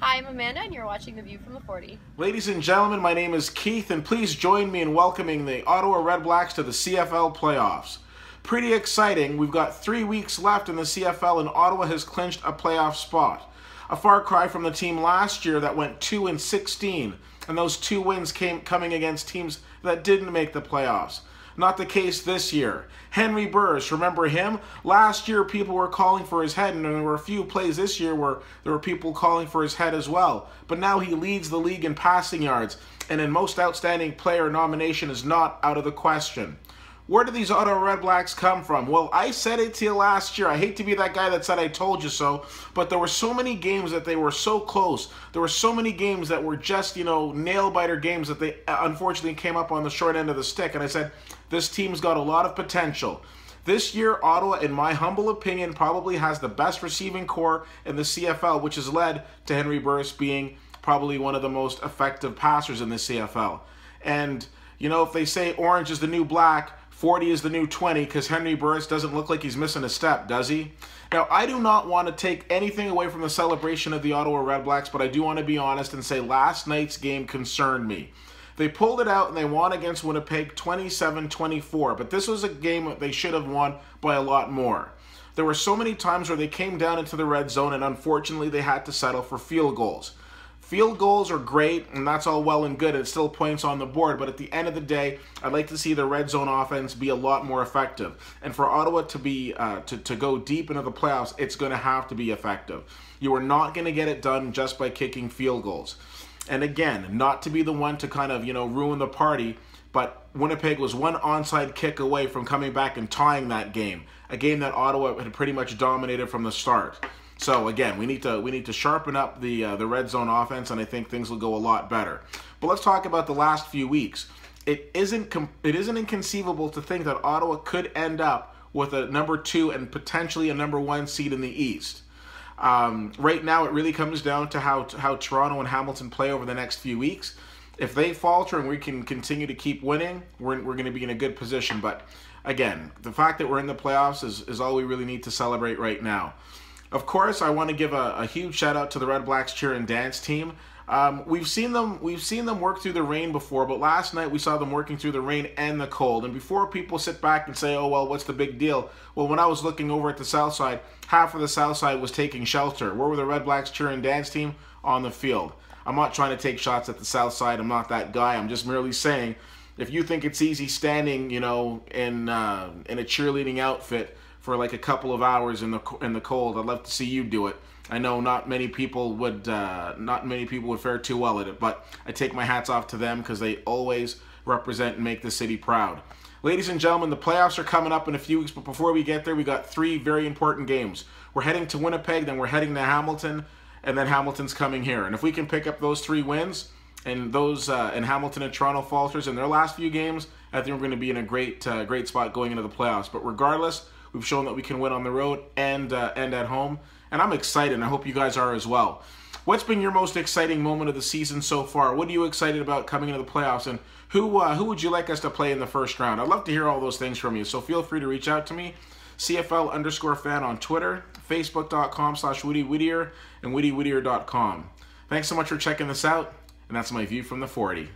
Hi, I'm Amanda, and you're watching The View from the 40. Ladies and gentlemen, my name is Keith, and please join me in welcoming the Ottawa REDBLACKS to the CFL playoffs. Pretty exciting. We've got 3 weeks left in the CFL, and Ottawa has clinched a playoff spot. A far cry from the team last year that went 2-16, and those 2 wins coming against teams that didn't make the playoffs. Not the case this year. Henry Burris, remember him? Last year people were calling for his head, and there were a few plays this year where there were people calling for his head as well. But now he leads the league in passing yards, and in most outstanding player nomination is not out of the question. Where do these Ottawa REDBLACKS come from? Well, I said it to you last year. I hate to be that guy that said I told you so, but there were so many games that they were so close. There were so many games that were just, nail-biter games that they unfortunately came up on the short end of the stick. And I said, this team's got a lot of potential. This year, Ottawa, in my humble opinion, probably has the best receiving core in the CFL, which has led to Henry Burris being probably one of the most effective passers in the CFL. And, if they say orange is the new black, 40 is the new 20, because Henry Burris doesn't look like he's missing a step, does he? Now, I do not want to take anything away from the celebration of the Ottawa REDBLACKS, but I do want to be honest and say last night's game concerned me. They pulled it out and they won against Winnipeg 27-24, but this was a game that they should have won by a lot more. There were so many times where they came down into the red zone, and unfortunately they had to settle for field goals. Field goals are great, and that's all well and good. It's still points on the board, but at the end of the day, I'd like to see the red zone offense be a lot more effective. And for Ottawa to be to go deep into the playoffs, it's going to have to be effective. You are not going to get it done just by kicking field goals. And again, not to be the one to kind of ruin the party, but Winnipeg was one onside kick away from coming back and tying that game, a game that Ottawa had pretty much dominated from the start. So again, we need to sharpen up the red zone offense, and I think things will go a lot better. But let's talk about the last few weeks. It isn't inconceivable to think that Ottawa could end up with a number 2 and potentially a number 1 seed in the East. Right now, it really comes down to how Toronto and Hamilton play over the next few weeks. If they falter and we can continue to keep winning, we're going to be in a good position. But again, the fact that we're in the playoffs is all we really need to celebrate right now. Of course, I want to give a huge shout out to the REDBLACKS cheer and dance team. We've seen them work through the rain before, but last night we saw them working through the rain and the cold. And before people sit back and say, "Oh well, what's the big deal?" Well, when I was looking over at the south side, half of the south side was taking shelter. Where were the REDBLACKS cheer and dance team? On the field. I'm not trying to take shots at the south side. I'm not that guy. I'm just merely saying, if you think it's easy standing, in a cheerleading outfit for like a couple of hours in the cold, I'd love to see you do it. I know not many people would fare too well at it, but I take my hats off to them because they always represent and make the city proud. Ladies and gentlemen, the playoffs are coming up in a few weeks, but before we get there, we got 3 very important games. We're heading to Winnipeg, then we're heading to Hamilton, and then Hamilton's coming here. And if we can pick up those 3 wins, and those and Hamilton and Toronto falters in their last few games, I think we're going to be in a great spot going into the playoffs. But regardless, we've shown that we can win on the road and at home, and I'm excited, and I hope you guys are as well. What's been your most exciting moment of the season so far? What are you excited about coming into the playoffs, and who would you like us to play in the first round? I'd love to hear all those things from you, so feel free to reach out to me, CFL_fan on Twitter, Facebook.com/WoodyWhittier, and WoodyWhittier.com. Thanks so much for checking this out, and that's my view from the 40.